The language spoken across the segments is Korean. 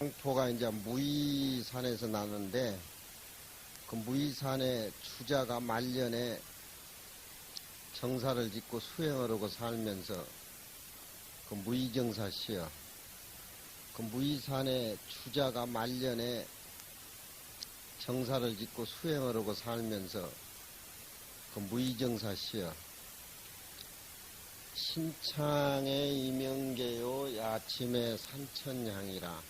양포가 이제 무의산에서 나는데, 그 무의산의 주자가 말년에 정사를 짓고 수행을 하고 살면서 그 무의정사시여. 그 무의산의 주자가 말년에 정사를 짓고 수행을 하고 살면서 그 무의정사시여. 신창의 이명계요 야침의 산천향이라.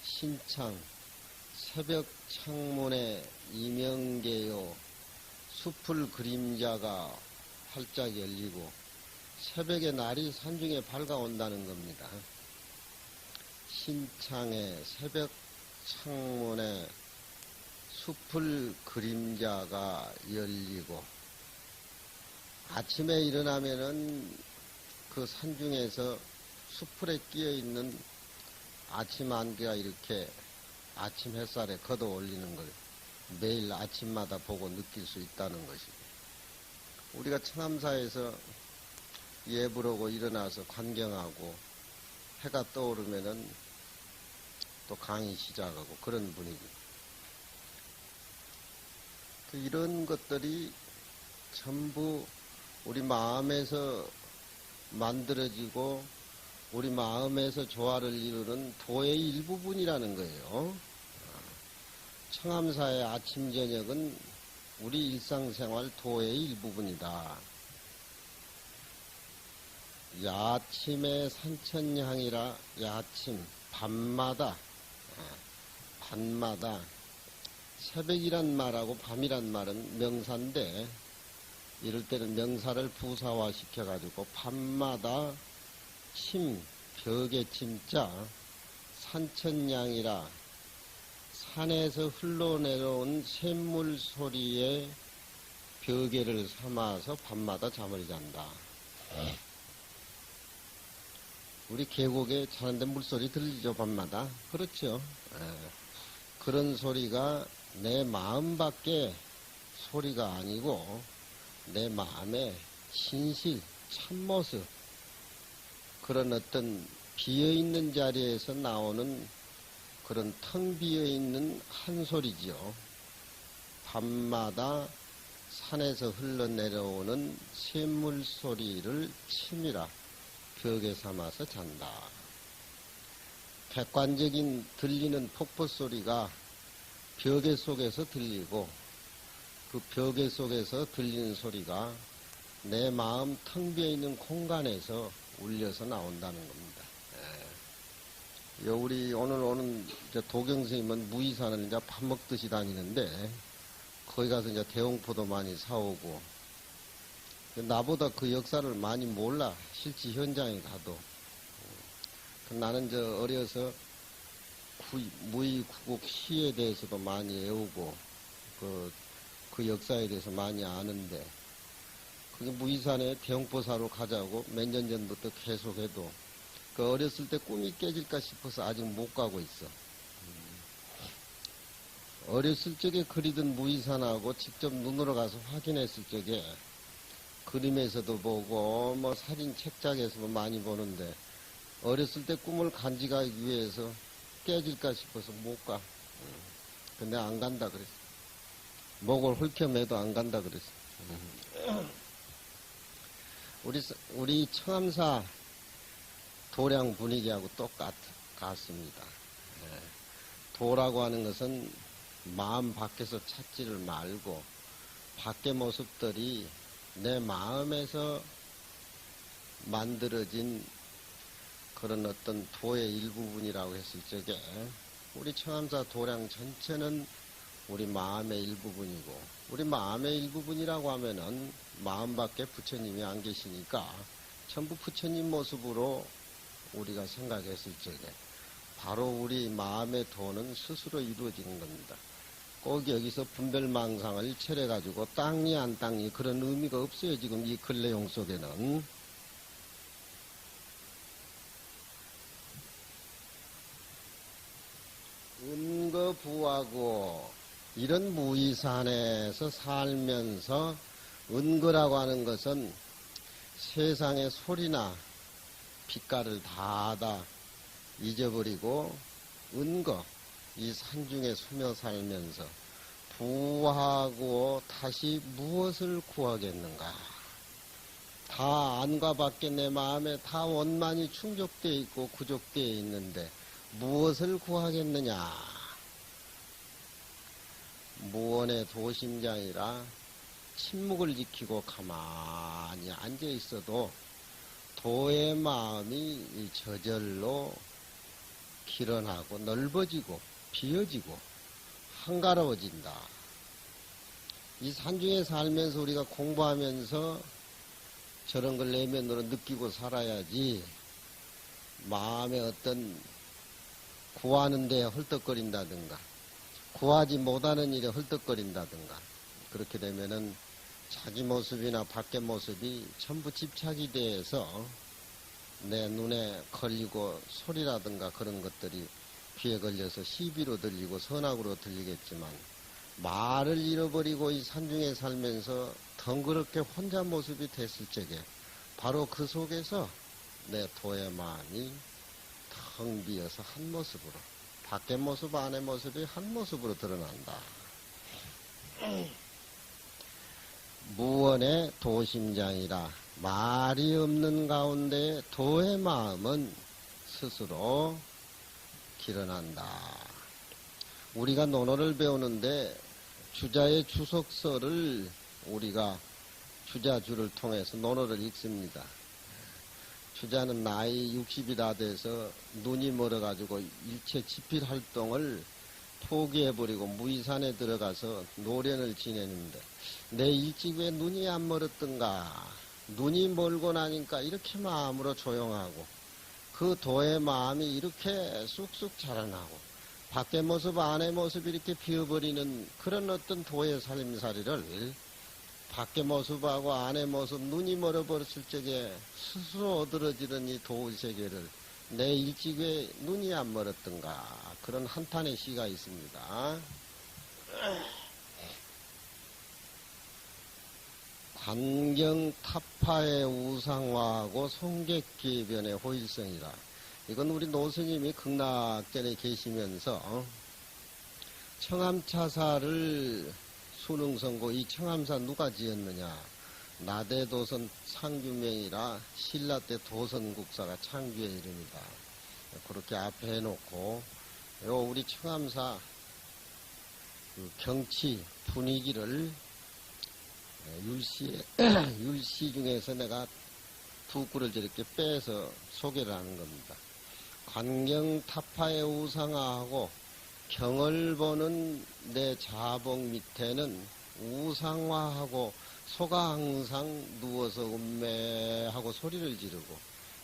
신창 새벽 창문에 이명계요 숲을 그림자가 활짝 열리고 새벽에 날이 산중에 밝아온다는 겁니다. 신창의 새벽 창문에 숲을 그림자가 열리고 아침에 일어나면은 그 산중에서 숲풀에 끼어 있는 아침 안개가 이렇게 아침 햇살에 걷어 올리는 걸 매일 아침마다 보고 느낄 수 있다는 것이고, 우리가 청암사에서 예불하고 일어나서 관경하고 해가 떠오르면은 또 강의 시작하고 그런 분위기. 이런 것들이 전부 우리 마음에서 만들어지고 우리 마음에서 조화를 이루는 도의 일부분이라는 거예요. 청암사의 아침 저녁은 우리 일상생활 도의 일부분이다. 야침의 산천향이라. 야침 밤마다 새벽이란 말하고 밤이란 말은 명사인데, 이럴 때는 명사를 부사화 시켜가지고 밤마다 벽에 침자 산천향이라. 산에서 흘러내려온 샘물 소리에 벽에를 삼아서 밤마다 잠을 잔다. 우리 계곡에 자는데 물소리 들리죠, 밤마다? 그렇죠. 그런 소리가 내 마음 밖에 소리가 아니고 내 마음의 진실, 참모습, 그런 어떤 비어있는 자리에서 나오는 그런 텅 비어있는 한 소리지요. 밤마다 산에서 흘러내려오는 샘물 소리를 침이라 벽에 삼아서 잔다. 객관적인 들리는 폭포 소리가 벽에 속에서 들리고, 그 벽에 속에서 들리는 소리가 내 마음 텅 비어있는 공간에서 울려서 나온다는 겁니다. 우리 오늘 오는 도경스님은 무의산을 이제 밥 먹듯이 다니는데, 거기 가서 이제 대홍포도 많이 사오고, 나보다 그 역사를 많이 몰라, 실제 현장에 가도. 나는 어려서 무의구국 시에 대해서도 많이 외우고, 그 역사에 대해서 많이 아는데, 그게 무의산에 대홍포사로 가자고 몇 년 전부터 계속해도, 그 어렸을 때 꿈이 깨질까 싶어서 아직 못 가고 있어. 어렸을 적에 그리던 무의산하고 직접 눈으로 가서 확인했을 적에 그림에서도 보고 사진 책장에서도 많이 보는데, 어렸을 때 꿈을 간직하기 위해서 깨질까 싶어서 못 가. 근데 안 간다 그랬어. 목을 훑혀매도 안 간다 그랬어. 우리 청암사 도량 분위기하고 똑같습니다. 도라고 하는 것은 마음 밖에서 찾지를 말고 밖의 모습들이 내 마음에서 만들어진 그런 어떤 도의 일부분이라고 했을 적에, 우리 청암사 도량 전체는 우리 마음의 일부분이고, 우리 마음의 일부분이라고 하면은 마음 밖에 부처님이 안 계시니까 전부 부처님 모습으로 우리가 생각했을 적에 바로 우리 마음의 도는 스스로 이루어지는 겁니다. 꼭 여기서 분별망상을 철해가지고 땅이 안 땅이 그런 의미가 없어요. 지금 이 글 내용 속에는. 은거부하고 이런 무의산에서 살면서, 은거라고 하는 것은 세상의 소리나 빛깔을 다 잊어버리고 은거, 이 산중에 숨어 살면서 부하고 다시 무엇을 구하겠는가? 다 안과 밖에 내 마음에 다 원만히 충족되어 있고 구족되어 있는데 무엇을 구하겠느냐? 무언의 도심장이라 침묵을 지키고 가만히 앉아 있어도 도의 마음이 저절로 길어나고 넓어지고 비어지고 한가로워진다. 이 산중에 살면서 우리가 공부하면서 저런 걸 내면으로 느끼고 살아야지 마음에 어떤 구하는 데 헐떡거린다든가 구하지 못하는 일에 헐떡거린다든가 그렇게 되면은 자기 모습이나 밖의 모습이 전부 집착이 돼서 내 눈에 걸리고 소리라든가 그런 것들이 귀에 걸려서 시비로 들리고 선악으로 들리겠지만 말을 잃어버리고 이 산중에 살면서 덩그렇게 혼자 모습이 됐을 적에 바로 그 속에서 내 도의 마음이 텅 비어서 한 모습으로 밖의 모습 안의 모습이 한 모습으로 드러난다. 무언의 도심장이라 말이 없는 가운데 도의 마음은 스스로 길어난다. 우리가 논어를 배우는데 주자의 주석서를 우리가 주자주를 통해서 논어를 읽습니다. 주자는 나이 60이 다 돼서 눈이 멀어가지고 일체 집필 활동을 포기해버리고 무의산에 들어가서 노련을 지내는데 내 일찍 왜 눈이 안 멀었던가. 눈이 멀고 나니까 이렇게 마음으로 조용하고 그 도의 마음이 이렇게 쑥쑥 자라나고 밖의 모습 안의 모습이 이렇게 비어버리는 그런 어떤 도의 살림살이를 밖의 모습하고 안의 모습 눈이 멀어버렸을 적에 스스로 어드러지는 이 도의 세계를 내 일찍 왜 눈이 안 멀었던가 그런 한탄의 시가 있습니다. 관경 타파의 우상화하고 송객기변의 호일성이라. 이건 우리 노스님이 극락전에 계시면서 청암차사를 수능선고 이 청암사 누가 지었느냐. 나대도선 창규명이라 신라 때 도선국사가 창규의 이름이다. 그렇게 앞에 해놓고 우리 청암사 그 경치 분위기를 율시 중에서 내가 두 구를 저렇게 빼서 소개를 하는 겁니다. 관경타파의 우상화하고 경을 보는 내 자복 밑에는 우상화하고 소가 항상 누워서 음매하고 소리를 지르고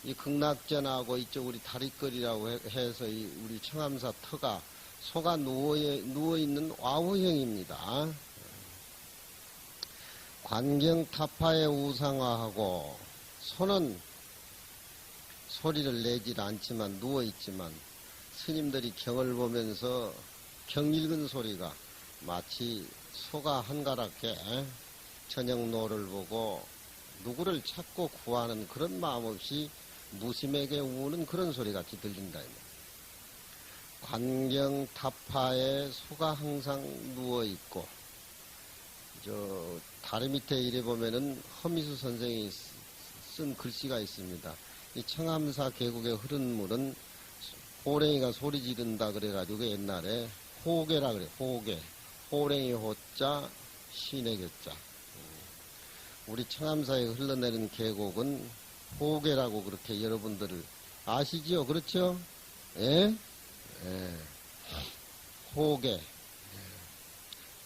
이 극락전하고 이쪽 우리 다리거리라고 해서 이 우리 청암사 터가 소가 누워있는 와우형입니다. 관경타파의 우상화하고 소는 소리를 내질 않지만 누워있지만 스님들이 경을 보면서 경 읽은 소리가 마치 소가 한가랗게 저녁노를 보고 누구를 찾고 구하는 그런 마음 없이 무심에게 우는 그런 소리 같이 들린다. 관경타파에 소가 항상 누워있고 다리 밑에 이래 보면은 허미수 선생이 쓴 글씨가 있습니다. 이 청암사 계곡에 흐른 물은 호랭이가 소리 지른다 그래가지고 옛날에 호계라 그래. 호계. 호랭이 호자 신의 교자. 우리 청암사에 흘러내리는 계곡은 호계라고 그렇게 여러분들을 아시지요? 그렇죠? 예? 예. 호계.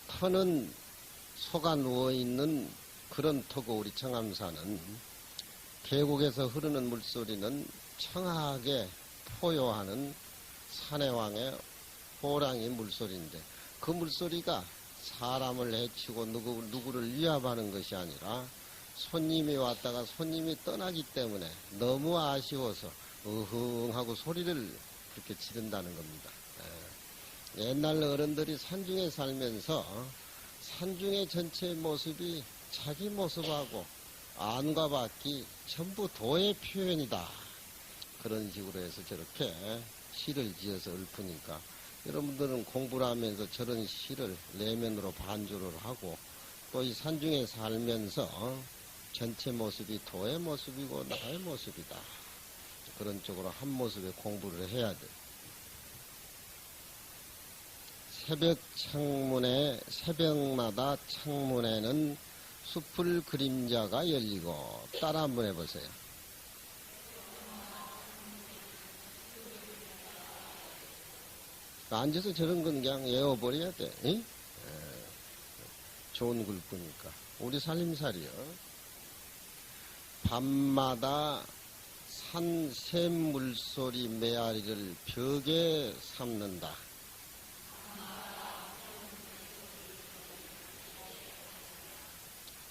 터는 소가 누워있는 그런 터고 우리 청암사는 계곡에서 흐르는 물소리는 청하게 포효하는 산해왕의 호랑이 물소리인데 그 물소리가 사람을 해치고 누구를 위압하는 것이 아니라 손님이 왔다가 손님이 떠나기 때문에 너무 아쉬워서 으흥하고 소리를 그렇게 지른다는 겁니다. 옛날 어른들이 산중에 살면서 산중의 전체 모습이 자기 모습하고 안과 밖이 전부 도의 표현이다. 그런 식으로 해서 저렇게 시를 지어서 읊으니까 여러분들은 공부를 하면서 저런 시를 내면으로 반주를 하고 또 이 산중에 살면서 전체 모습이 도의 모습이고 나의 모습이다. 그런 쪽으로 한 모습의 공부를 해야 돼. 새벽마다 창문에는 숲을 그림자가 열리고 따라 한번 해보세요. 앉아서 저런 건 그냥 외워버려야 돼. 응? 좋은 글뿐이니까. 우리 살림살이요. 밤마다 산 샘물소리 메아리를 벽에 삼는다.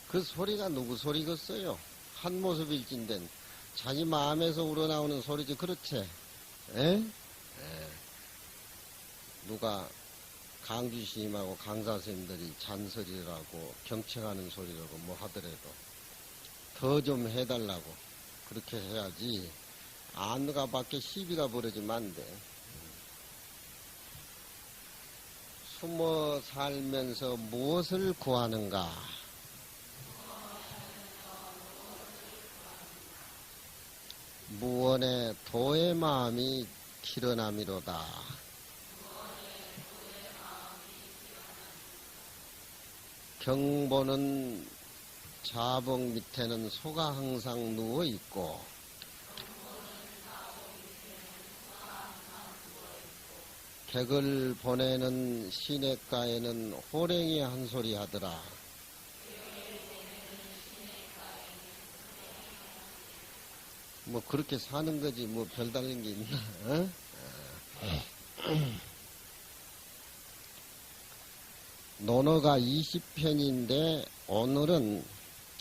그 소리가 누구 소리겠어요? 한 모습일진된 자기 마음에서 우러나오는 소리지. 그렇지? 에? 누가 강주 스님하고 강사 선생님들이 잔소리라고 경청하는 소리라고 뭐 하더라도 더 좀 해달라고 그렇게 해야지. 안가 밖에 시비가 벌어지면 안 돼. 숨어 살면서 무엇을 구하는가? 무언의 도의 마음이 길어남이로다. 경보는 자복 밑에는 소가 항상 누워있고 객을 보내는 시냇가에는 호랭이 한 소리 하더라. 뭐 그렇게 사는 거지 뭐 별다른 게 있나? 어? 논어가 20편인데 오늘은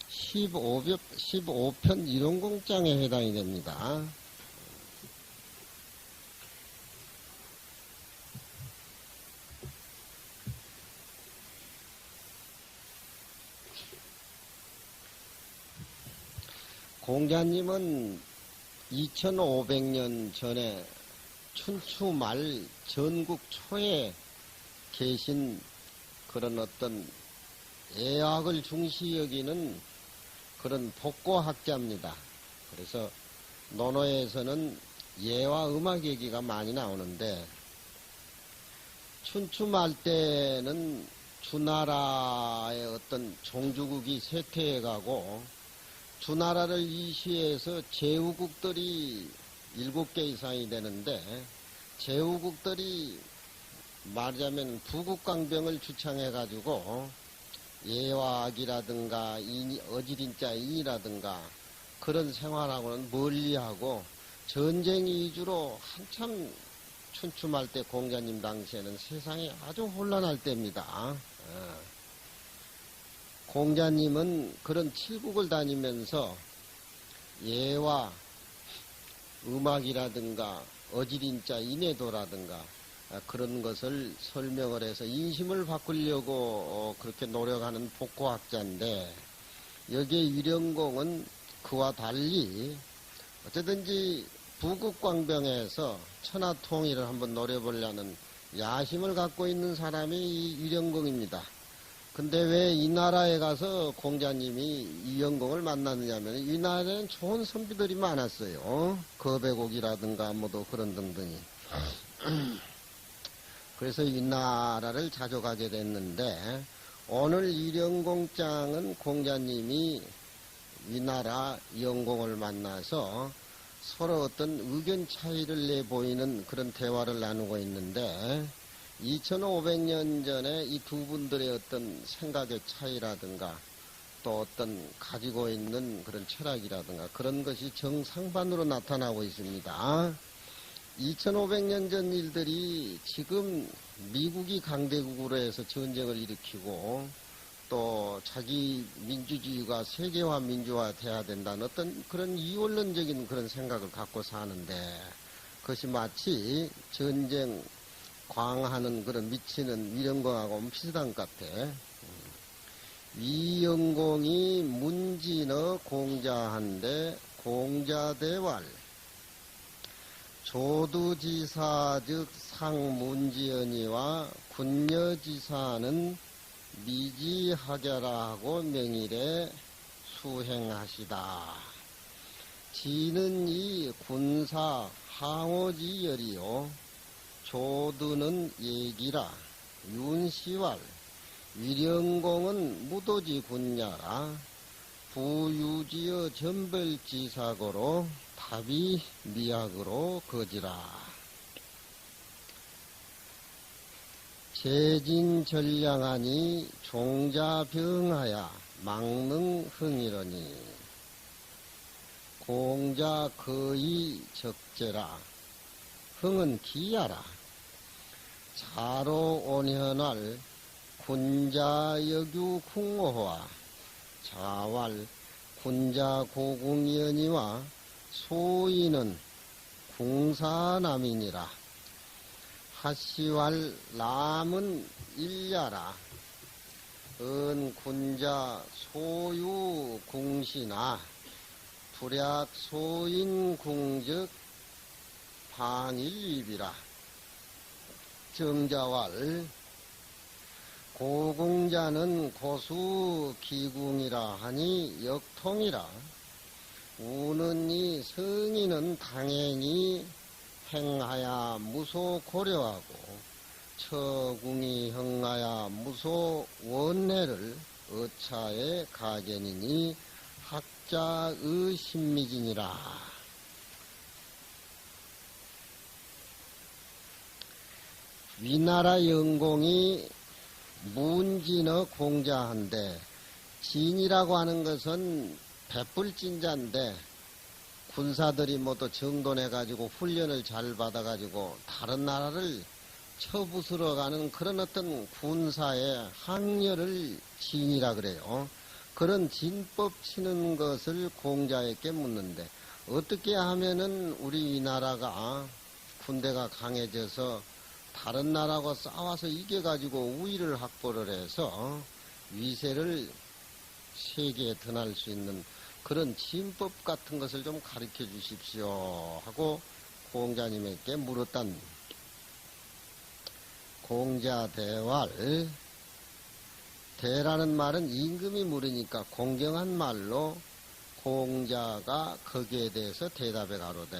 15편 일원공장에 해당이 됩니다. 공자님은 2500년 전에 춘추 말 전국 초에 계신 그런 어떤 예학을 중시 여기는 그런 복고학자입니다. 그래서 논어에서는 예와 음악 얘기가 많이 나오는데 춘추 말 때는 주나라의 어떤 종주국이 쇠퇴해가고 주나라를 이시해서 제후국들이 7개 이상이 되는데 제후국들이 말하자면 부국강병을 주창해가지고 예화악이라든가 어지린자 인이라든가 그런 생활하고는 멀리하고 전쟁 위주로 한참 춘추말 때 공자님 당시에는 세상이 아주 혼란할 때입니다. 공자님은 그런 칠국을 다니면서 예와 음악이라든가 어지린자 인해도라든가 그런 것을 설명을 해서 인심을 바꾸려고 그렇게 노력하는 복고학자인데 여기에 위령공은 그와 달리 어쨌든지 부국광병에서 천하통일을 한번 노려보려는 야심을 갖고 있는 사람이 이 위령공입니다. 근데 왜 이 나라에 가서 공자님이 위령공을 만났느냐면 이 나라에는 좋은 선비들이 많았어요. 거배곡이라든가 뭐도 그런 등등이. 그래서 이 나라를 자주 가게 됐는데 오늘 위령공장은 공자님이 위나라 영공을 만나서 서로 어떤 의견 차이를 내보이는 그런 대화를 나누고 있는데 2500년 전에 이 두 분들의 어떤 생각의 차이라든가 또 어떤 가지고 있는 그런 철학이라든가 그런 것이 정상반으로 나타나고 있습니다. 2500년 전 일들이 지금 미국이 강대국으로 해서 전쟁을 일으키고 또 자기 민주주의가 세계화 민주화 돼야 된다는 어떤 그런 이원론적인 그런 생각을 갖고 사는데 그것이 마치 전쟁 광하는 그런 미치는 위령공하고 비슷한 것 같아. 위령공이 문진어 공자한데 공자대왈 조두지사 즉 상문지연이와 군여지사는 미지하게라 하고 명일에 수행하시다. 지는 이 군사 항오지열이요 조두는 예기라 윤시왈 위령공은 무도지 군야라 부유지어 전별지사고로 답이 미약으로 거지라. 재진전량하니 종자병하야 망능흥이러니 공자 거의 적재라. 흥은 기야라. 자로 온현할 군자여규 궁호와 자왈 군자고궁연이와 소인은 궁사남이니라. 하시왈 남은 일야라. 은 군자 소유 궁시나 불약 소인 궁즉 방일입이라. 정자왈 고궁자는 고수 기궁이라 하니 역통이라. 우는 이 성인은 당연히 행하야 무소 고려하고 처궁이 행하야 무소 원해를 어차에 가견이니 학자의 신미진이라. 위나라 영공이 문진어 공자한데 진이라고 하는 것은 베풀진자인데 군사들이 모두 정돈해가지고 훈련을 잘 받아가지고 다른 나라를 쳐부수러가는 그런 어떤 군사의 항렬을 진이라 그래요. 그런 진법 치는 것을 공자에게 묻는데 어떻게 하면은 우리 이 나라가 군대가 강해져서 다른 나라하고 싸워서 이겨가지고 우위를 확보를 해서 위세를 세계에 드날 수 있는 그런 진법 같은 것을 좀 가르쳐 주십시오 하고 공자님에게 물었단. 공자대왈. 대라는 말은 임금이 물으니까 공경한 말로 공자가 거기에 대해서 대답해 가로되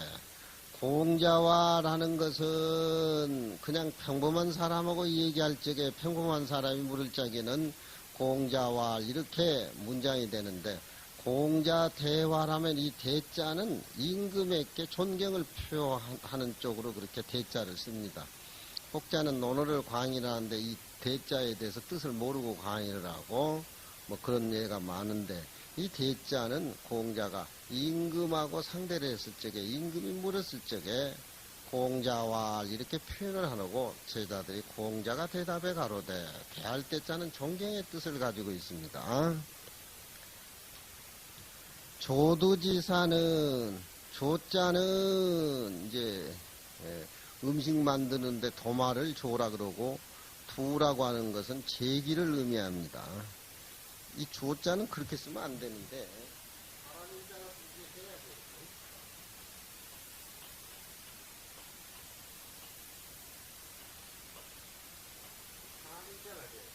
공자와라는 것은 그냥 평범한 사람하고 얘기할 적에 평범한 사람이 물을 적에는 공자와 이렇게 문장이 되는데 공자 대화라면 이 대자는 임금에게 존경을 표하는 쪽으로 그렇게 대자를 씁니다. 혹자는 논어를 강의를 하는데 이 대자에 대해서 뜻을 모르고 강의를 하고 뭐 그런 예가 많은데 이 대자는 공자가 임금하고 상대를 했을 적에 임금이 물었을 적에 공자와 이렇게 표현을 하고 제자들이 공자가 대답해 가로되 대할 대자는 존경의 뜻을 가지고 있습니다. 조두지사는 조자는 이제 음식 만드는데 도마를 조라 그러고 두라고 하는 것은 제기를 의미합니다. 이 조자는 그렇게 쓰면 안 되는데 사람인자가 그렇게 해야 돼요. 사람인자가 돼요.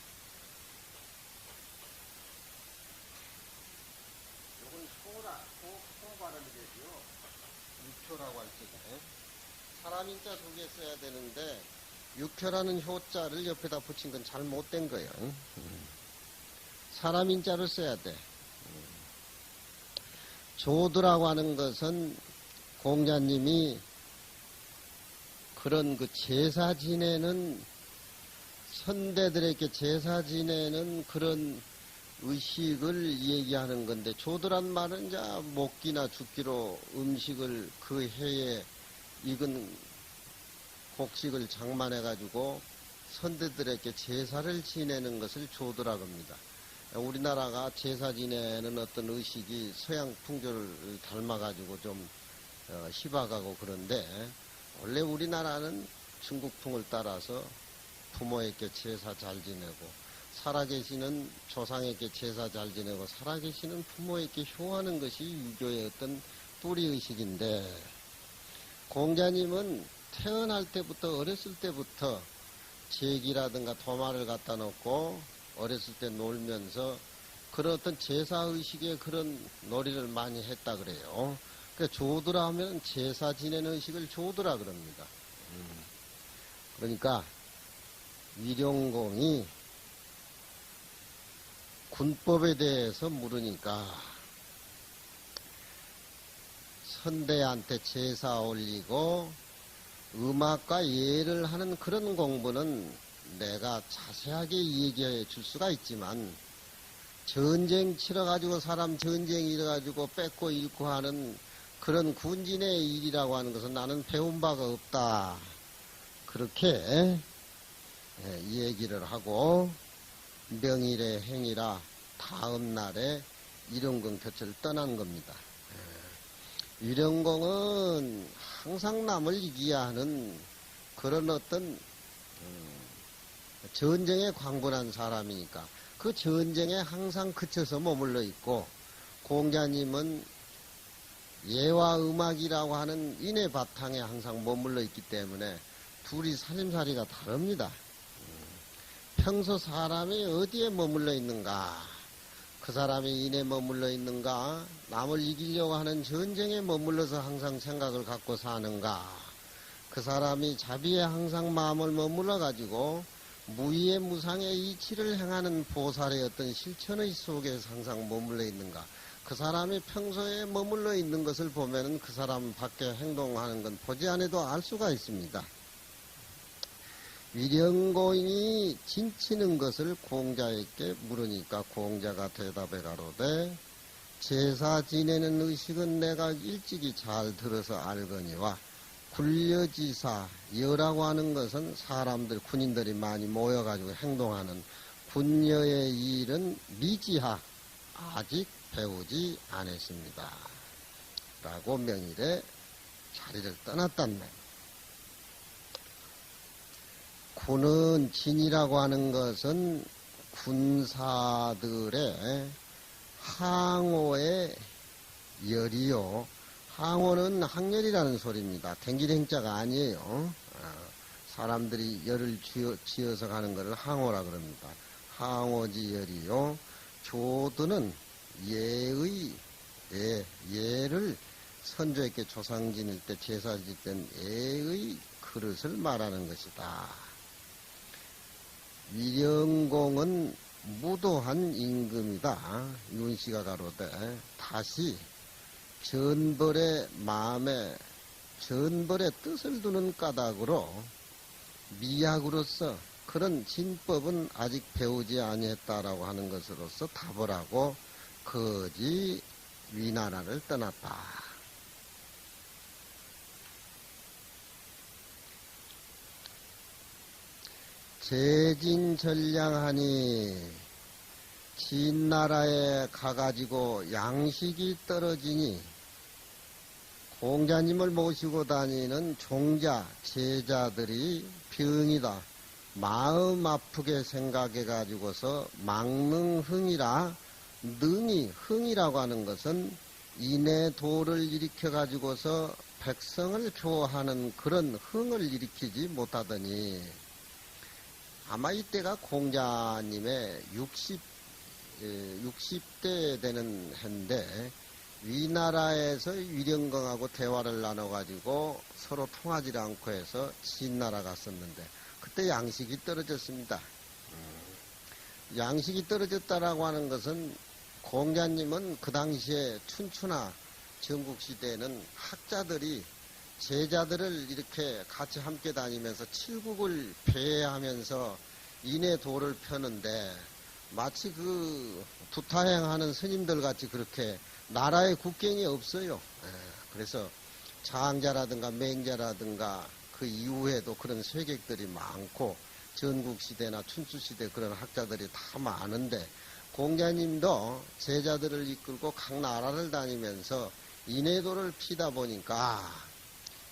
요건 소 발음이 되죠. 육효라고 할 적에 사람인자 두 개 써야 되는데 육효라는 효자를 옆에다 붙인 건 잘못된 거예요. 사람인자를 써야 돼. 조두라고 하는 것은 공자님이 그런 그 제사 지내는 선대들에게 제사 지내는 그런 의식을 얘기하는 건데 조두란 말은 이제 먹기나 죽기로 음식을 그 해에 익은 곡식을 장만해가지고 선대들에게 제사를 지내는 것을 조두라고 합니다. 우리나라가 제사 지내는 어떤 의식이 서양 풍조를 닮아가지고 좀 희박하고 그런데 원래 우리나라는 중국풍을 따라서 부모에게 제사 잘 지내고 살아계시는 조상에게 제사 잘 지내고 살아계시는 부모에게 효하는 것이 유교의 어떤 뿌리의식인데 공자님은 태어날 때부터 어렸을 때부터 제기라든가 도마를 갖다 놓고 어렸을 때 놀면서 그런 어떤 제사의식의 그런 놀이를 많이 했다 그래요. 그러니까 조드라 하면 제사 지내는 의식을 조드라 그럽니다. 그러니까 위령공이 군법에 대해서 물으니까 선대한테 제사 올리고 음악과 예를 하는 그런 공부는 내가 자세하게 얘기해 줄 수가 있지만 전쟁 치러가지고 사람 전쟁 일어가지고 뺏고 잃고 하는 그런 군진의 일이라고 하는 것은 나는 배운 바가 없다. 그렇게 얘기를 하고 명일의 행이라 다음 날에 위령공 곁을 떠난 겁니다. 위령공은 항상 남을 이기야 하는 그런 어떤 전쟁에 광분한 사람이니까 그 전쟁에 항상 그쳐서 머물러 있고 공자님은 예와 음악이라고 하는 인의 바탕에 항상 머물러 있기 때문에 둘이 살림살이가 다릅니다. 평소 사람이 어디에 머물러 있는가? 그 사람이 인에 머물러 있는가? 남을 이기려고 하는 전쟁에 머물러서 항상 생각을 갖고 사는가? 그 사람이 자비에 항상 마음을 머물러 가지고 무의의 무상의 이치를 행하는 보살의 어떤 실천의 속에 항상 머물러 있는가? 그 사람이 평소에 머물러 있는 것을 보면은 그 사람 밖에 행동하는 건 보지 않아도 알 수가 있습니다. 위령공이 진치는 것을 공자에게 물으니까 공자가 대답해 가로되 제사 지내는 의식은 내가 일찍이 잘 들어서 알거니와 굴려지사 여라고 하는 것은 사람들 군인들이 많이 모여가지고 행동하는 군여의 일은 미지하 아직 배우지 않았습니다. 라고 명일에 자리를 떠났단 말이에요. 군은 진이라고 하는 것은 군사들의 항오의 열이요. 항오는 항열이라는 소리입니다. 댕기댕자가 아니에요. 사람들이 열을 지어서 가는 것을 항오라 그럽니다. 항오지 열이요. 조드는 예를 선조에게 조상 지낼 때 제사 지낼 땐 예의 그릇을 말하는 것이다. 위령공은 무도한 임금이다. 윤씨가 가로되 다시 전벌의 마음에 전벌의 뜻을 두는 까닭으로 미약으로서 그런 진법은 아직 배우지 아니했다라고 하는 것으로서 답을 하고 거지 위나라를 떠났다. 재진전량하니 진나라에 가가지고 양식이 떨어지니 공자님을 모시고 다니는 종자, 제자들이 병이다. 마음 아프게 생각해가지고서 망능흥이라, 능이, 흥이라고 하는 것은 인해도를 일으켜가지고서 백성을 교화하는 그런 흥을 일으키지 못하더니 아마 이때가 공자님의 60대 되는 해인데 위나라에서 위령공하고 대화를 나눠가지고 서로 통하지 않고 해서 진나라 갔었는데 그때 양식이 떨어졌습니다. 양식이 떨어졌다라고 하는 것은 공자님은 그 당시에 춘추나 전국시대에는 학자들이 제자들을 이렇게 같이 함께 다니면서 칠국을 배회하면서 인해도를 펴는데 마치 그 두타행하는 스님들 같이 그렇게 나라의 국경이 없어요. 그래서 장자라든가 맹자라든가 그 이후에도 그런 쇠객들이 많고 전국시대나 춘추시대 그런 학자들이 다 많은데 공자님도 제자들을 이끌고 각 나라를 다니면서 인해도를 피다 보니까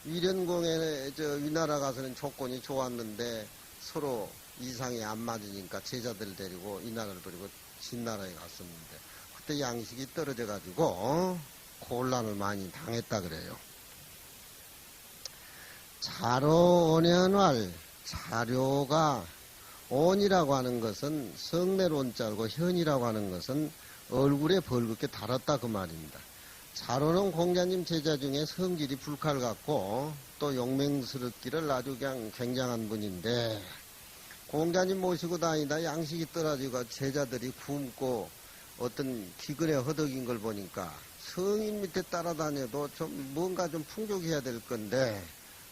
위령공에 위나라 가서는 조건이 좋았는데 서로 이상이 안 맞으니까 제자들 데리고 이 나라를 버리고 진나라에 갔었는데 그때 양식이 떨어져 가지고 곤란을 많이 당했다 그래요. 자로온현활, 자료가 온이라고 하는 것은 성내론자고 현이라고 하는 것은 얼굴에 벌겋게 달았다 그 말입니다. 자로는 공자님 제자 중에 성질이 불칼 같고 또 용맹스럽기를 아주 그냥 굉장한 분인데 공자님 모시고 다니다 양식이 떨어지고 제자들이 굶고 어떤 기근에 허덕인 걸 보니까 성인 밑에 따라다녀도 좀 뭔가 좀 풍족해야 될 건데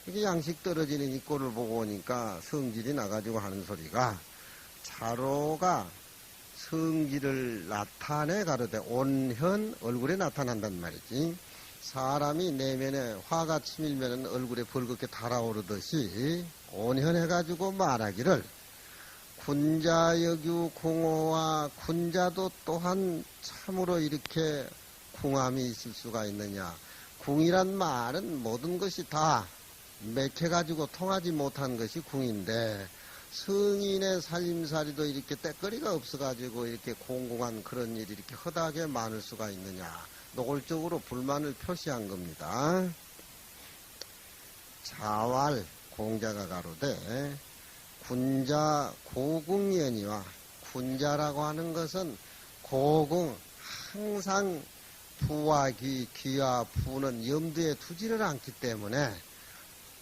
이게 양식 떨어지는 이 꼴을 보고 오니까 성질이 나가지고 하는 소리가 자로가 성질을 나타내 가로되 온현 얼굴에 나타난단 말이지. 사람이 내면에 화가 치밀면 얼굴에 벌겋게 달아오르듯이 온현해가지고 말하기를 군자여규 궁호와 군자도 또한 참으로 이렇게 궁함이 있을 수가 있느냐. 궁이란 말은 모든 것이 다 맥혀가지고 통하지 못한 것이 궁인데 성인의 살림살이도 이렇게 때거리가 없어가지고 이렇게 공공한 그런 일이 이렇게 허다하게 많을 수가 있느냐. 노골적으로 불만을 표시한 겁니다. 자왈 공자가 가로되 군자 고궁연이와 군자라고 하는 것은 고궁 항상 부와 귀와 부는 염두에 두지를 않기 때문에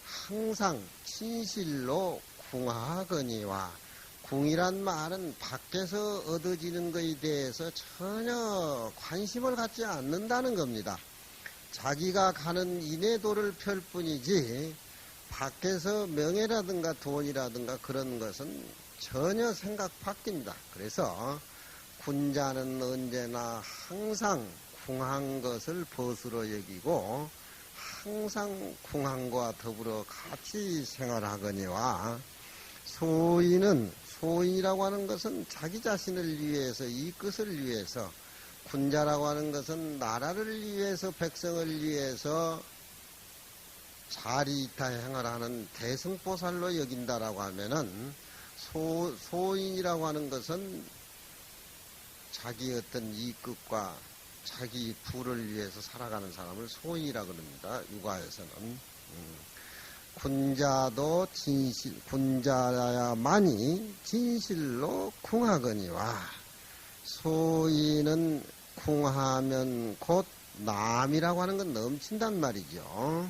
항상 진실로 궁하거니와 궁이란 말은 밖에서 얻어지는 것에 대해서 전혀 관심을 갖지 않는다는 겁니다. 자기가 가는 인해도를 펼 뿐이지 밖에서 명예라든가 돈이라든가 그런 것은 전혀 생각 밖입니다. 그래서 군자는 언제나 항상 궁한 것을 벗으로 여기고 항상 궁한과 더불어 같이 생활하거니와 소인이라고 하는 것은 자기 자신을 위해서 이 끝을 위해서 군자라고 하는 것은 나라를 위해서 백성을 위해서 자리이타 행하라는 대승보살로 여긴다라고 하면은 소인이라고 하는 것은 자기 어떤 이끝과 자기 부를 위해서 살아가는 사람을 소인이라고 합니다. 육아에서는. 군자도 군자야만이 진실로 궁하거니와 소인은 궁하면 곧 남이라고 하는 건 넘친단 말이죠.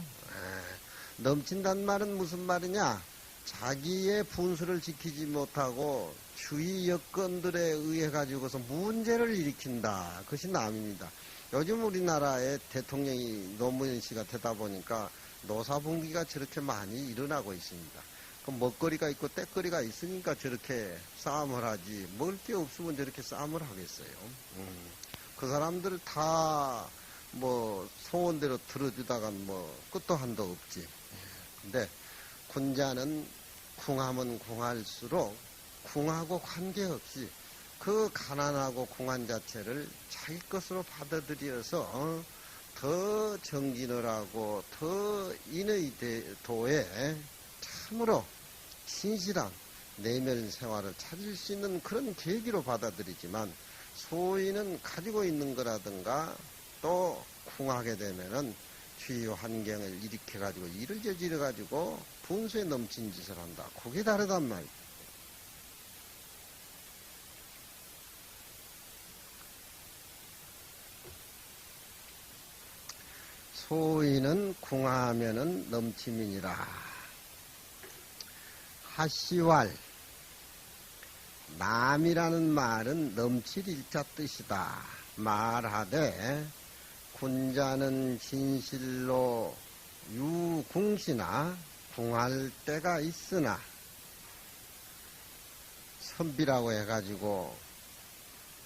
넘친단 말은 무슨 말이냐? 자기의 분수를 지키지 못하고 주위 여건들에 의해 가지고서 문제를 일으킨다. 그것이 남입니다. 요즘 우리나라의 대통령이 노무현 씨가 되다 보니까 노사분기가 저렇게 많이 일어나고 있습니다. 그 먹거리가 있고 떼거리가 있으니까 저렇게 싸움을 하지 먹을 게 없으면 저렇게 싸움을 하겠어요. 그 사람들 다 뭐 소원대로 들어주다간 뭐 끝도 한도 없지. 근데 군자는 궁하면 궁할수록 궁하고 관계없이 그 가난하고 궁한 자체를 자기 것으로 받아들여서 더 정진을 하고 더 인의 도에 참으로 신실한 내면 생활을 찾을 수 있는 그런 계기로 받아들이지만 소인은 가지고 있는 거라든가 또 궁하게 되면은 주위 환경을 일으켜가지고 일을 저질러가지고 분수에 넘친 짓을 한다. 그게 다르단 말이야. 소인은 궁하면은 넘침이니라. 하시왈 남이라는 말은 넘칠 일자 뜻이다. 말하되 군자는 진실로 유궁시나 궁할 때가 있으나 선비라고 해가지고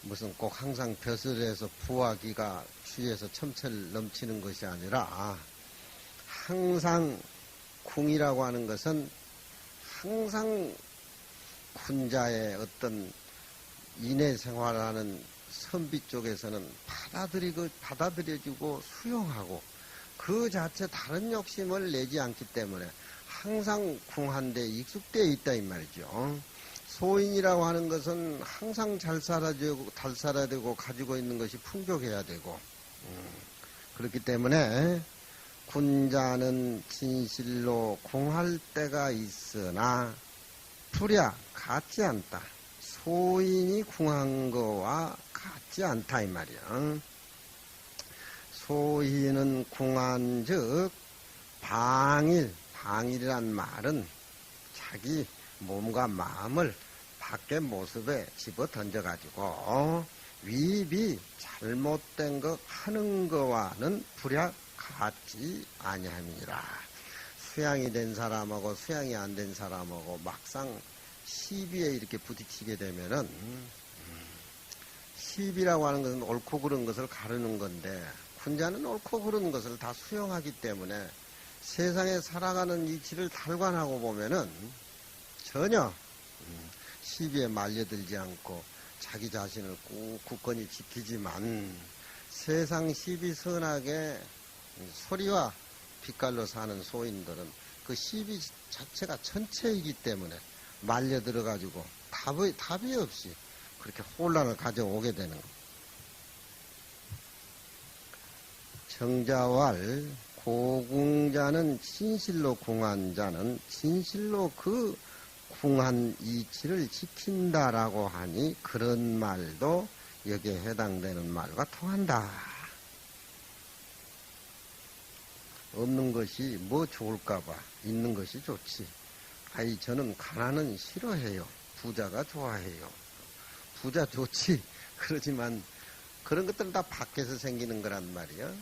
무슨 꼭 항상 벼슬에서 부하기가 주위에서 첨철 넘치는 것이 아니라 항상 궁이라고 하는 것은 항상 군자의 어떤 인해 생활하는 선비 쪽에서는 받아들여지고 수용하고 그 자체 다른 욕심을 내지 않기 때문에 항상 궁한데 익숙되어 있다 이 말이죠. 소인이라고 하는 것은 항상 잘 살아야 되고 가지고 있는 것이 풍족해야 되고 그렇기 때문에 군자는 진실로 궁할 때가 있으나 불야 같지 않다. 소인이 궁한 거와 같지 않다 이 말이야. 소인은 궁한 즉 방일이란 말은 자기 몸과 마음을 밖의 모습에 집어 던져가지고 위비 잘못된 거 하는 거와는 불야 같지 아니함이니라. 수양이 된 사람하고 수양이 안 된 사람하고 막상 시비에 이렇게 부딪히게 되면은 시비라고 하는 것은 옳고 그른 것을 가르는 건데 군자는 옳고 그른 것을 다 수용하기 때문에 세상에 살아가는 이치를 달관하고 보면은 전혀 시비에 말려들지 않고 자기 자신을 꾹 굳건히 지키지만 세상 시비 선하게 소리와 빛깔로 사는 소인들은 그 시비 자체가 천체이기 때문에 말려 들어가지고 답이 없이 그렇게 혼란을 가져오게 되는 것. 정자왈 고궁자는 진실로 궁한 자는 진실로 그 궁한 이치를 지킨다라고 하니 그런 말도 여기에 해당되는 말과 통한다. 없는 것이 뭐 좋을까봐 있는 것이 좋지. 아이 저는 가난은 싫어해요. 부자가 좋아해요. 부자 좋지. 그러지만 그런 것들은 다 밖에서 생기는 거란 말이야.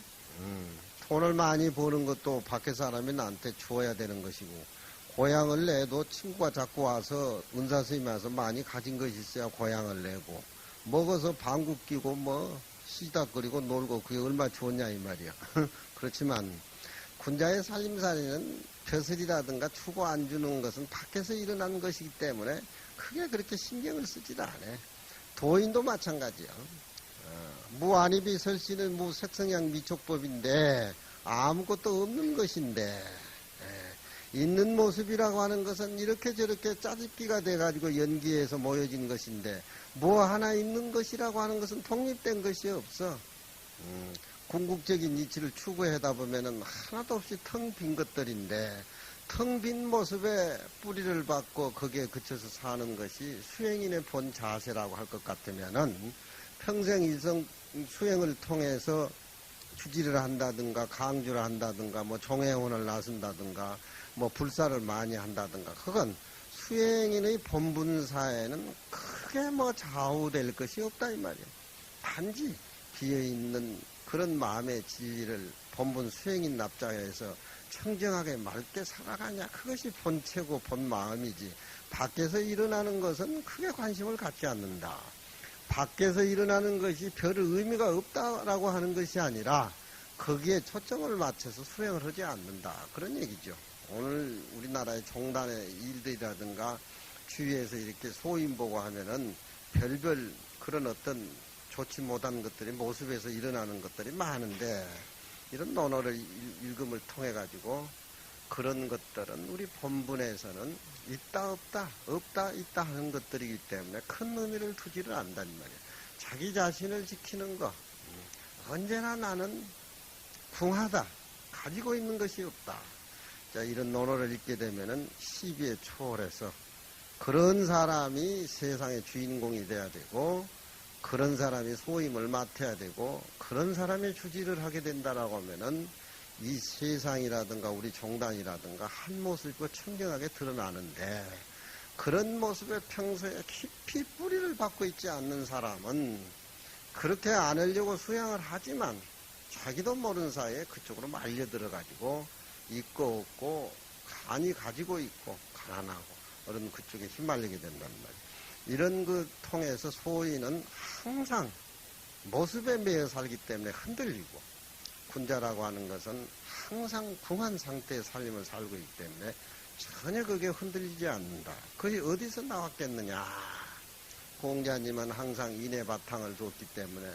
돈을 많이 버는 것도 밖에 사람이 나한테 주어야 되는 것이고 고향을 내도 친구가 자꾸 와서 은사스님이 와서 많이 가진 것이 있어야 고향을 내고 먹어서 방구 끼고 뭐 시닥거리고 놀고 그게 얼마나 좋냐 이 말이야. 그렇지만 군자의 살림살이는 벼슬이라든가 추고 안 주는 것은 밖에서 일어난 것이기 때문에 크게 그렇게 신경을 쓰지도 않아. 도인도 마찬가지야. 무안입이 설씨는 무색성양 미촉법인데 아무것도 없는 것인데 있는 모습이라고 하는 것은 이렇게 저렇게 짜집기가 돼가지고 연기해서 모여진 것인데 뭐 하나 있는 것이라고 하는 것은 독립된 것이 없어. 궁극적인 이치를 추구하다 보면은 하나도 없이 텅 빈 것들인데 텅 빈 모습에 뿌리를 받고 거기에 그쳐서 사는 것이 수행인의 본 자세라고 할 것 같으면은 평생 일생 수행을 통해서 주지를 한다든가 강주를 한다든가 뭐 종회혼을 나선다든가 뭐 불사를 많이 한다든가 그건 수행인의 본분사에는 크게 뭐 좌우될 것이 없다 이 말이에요. 단지 비어있는 그런 마음의 진리를 본분 수행인 납자에서 청정하게 맑게 살아가냐 그것이 본체고 본 마음이지 밖에서 일어나는 것은 크게 관심을 갖지 않는다. 밖에서 일어나는 것이 별 의미가 없다라고 하는 것이 아니라 거기에 초점을 맞춰서 수행을 하지 않는다. 그런 얘기죠. 오늘 우리나라의 종단의 일들이라든가 주위에서 이렇게 소인 보고 하면은 별별 그런 어떤 좋지 못한 것들이 모습에서 일어나는 것들이 많은데 이런 논어를 읽음을 통해 가지고 그런 것들은 우리 본분에서는 있다 없다 없다 있다 하는 것들이기 때문에 큰 의미를 두지를 않는다는 말이에요. 자기 자신을 지키는 것 언제나 나는 궁하다 가지고 있는 것이 없다. 자, 이런 논어를 읽게 되면은 시비에 초월해서 그런 사람이 세상의 주인공이 돼야 되고 그런 사람이 소임을 맡아야 되고 그런 사람의 주지를 하게 된다라고 하면은 이 세상이라든가 우리 종단이라든가 한 모습이고 청정하게 드러나는데 그런 모습에 평소에 깊이 뿌리를 받고 있지 않는 사람은 그렇게 안 하려고 수양을 하지만 자기도 모르는 사이에 그쪽으로 말려 들어가지고 있고 없고 간이 가지고 있고 가난하고 어른 그쪽에 휘말리게 된단 말이에요. 이런 그 통해서 소인은 항상 모습에 매여 살기 때문에 흔들리고 군자라고 하는 것은 항상 궁한 상태의 삶을 살고 있기 때문에 전혀 그게 흔들리지 않는다. 그게 어디서 나왔겠느냐. 공자님은 항상 인의 바탕을 뒀기 때문에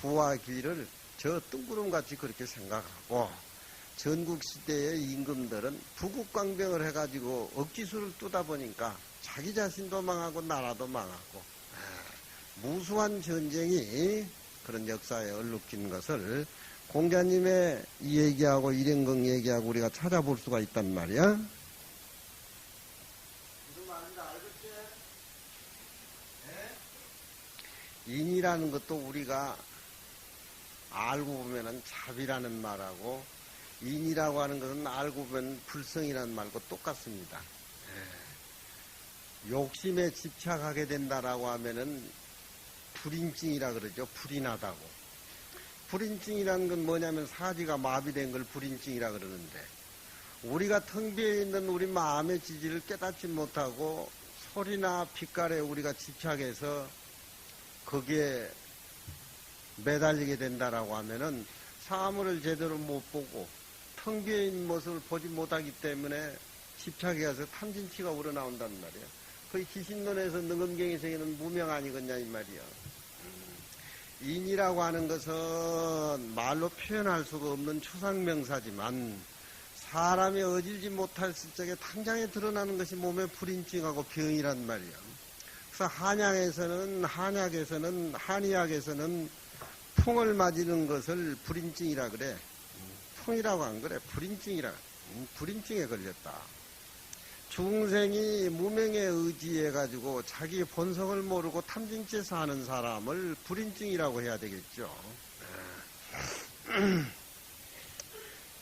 부와 귀를 저 뜬구름같이 그렇게 생각하고 전국시대의 임금들은 부국강병을 해가지고 억지수를 뚜다 보니까 자기 자신도 망하고 나라도 망하고 무수한 전쟁이 그런 역사에 얼룩진 것을 공자님의 이 얘기하고 일행경 얘기하고 우리가 찾아볼 수가 있단 말이야. 무슨 말인지 알겠지? 네? 인이라는 것도 우리가 알고 보면은 잡이라는 말하고 인이라고 하는 것은 알고 보면 불성이라는 말과 똑같습니다. 욕심에 집착하게 된다라고 하면은 불인증이라 그러죠. 불인하다고. 불인증이라는 건 뭐냐면 사지가 마비된 걸 불인증이라 그러는데 우리가 텅 비어 있는 우리 마음의 지지를 깨닫지 못하고 소리나 빛깔에 우리가 집착해서 거기에 매달리게 된다라고 하면은 사물을 제대로 못 보고 텅 비어 있는 모습을 보지 못하기 때문에 집착해서 탐진치가 우러나온단 말이야. 거의 기신론에서 능엄경에 새기는 무명 아니겠냐 이 말이야. 인이라고 하는 것은 말로 표현할 수가 없는 추상명사지만 사람이 어질지 못할 적에 당장에 드러나는 것이 몸의 불인증하고 병이란 말이야. 그래서 한의학에서는 풍을 맞이는 것을 불인증이라 그래. 풍이라고 안 그래. 불인증이라. 불인증에 걸렸다. 중생이 무명에 의지해가지고 자기 본성을 모르고 탐진치에 사는 사람을 불인증이라고 해야 되겠죠.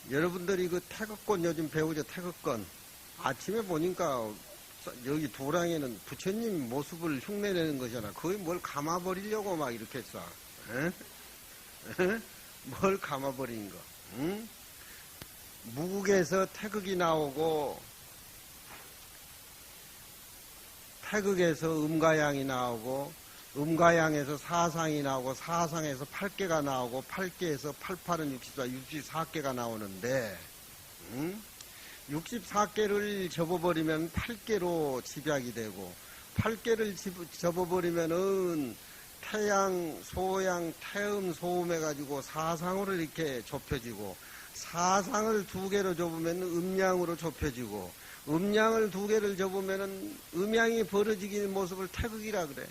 여러분들이 그 태극권 요즘 배우죠. 태극권. 아침에 보니까 여기 도량에는 부처님 모습을 흉내내는 거잖아. 거의 뭘 감아버리려고 막 이렇게 써. 뭘 감아버린 거. 응? 무국에서 태극이 나오고 태극에서 음가양이 나오고 음가양에서 사상이 나오고 사상에서 8개가 나오고 8개에서 88은 64개가 나오는데 64개를 접어버리면 8개로 집약이 되고 8개를 접어버리면은 태양, 소양, 태음, 소음 해가지고 사상으로 이렇게 좁혀지고 사상을 2개로 접으면 음양으로 좁혀지고 음양을 2개를 접으면은 음양이 벌어지는 모습을 태극이라 그래.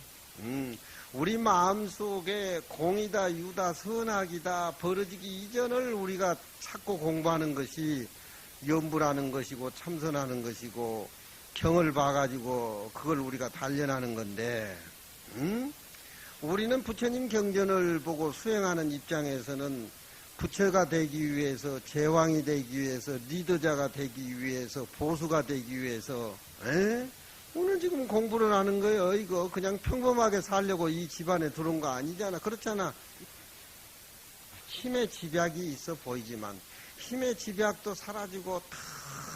우리 마음속에 공이다, 유다, 선악이다 벌어지기 이전을 우리가 찾고 공부하는 것이 염불하는 것이고 참선하는 것이고 경을 봐가지고 그걸 우리가 단련하는 건데 우리는 부처님 경전을 보고 수행하는 입장에서는 부처가 되기 위해서 제왕이 되기 위해서 리더자가 되기 위해서 보수가 되기 위해서 오늘 지금 공부를 하는 거예요. 이거 그냥 평범하게 살려고 이 집안에 들어온 거 아니잖아. 그렇잖아. 힘의 집약이 있어 보이지만 힘의 집약도 사라지고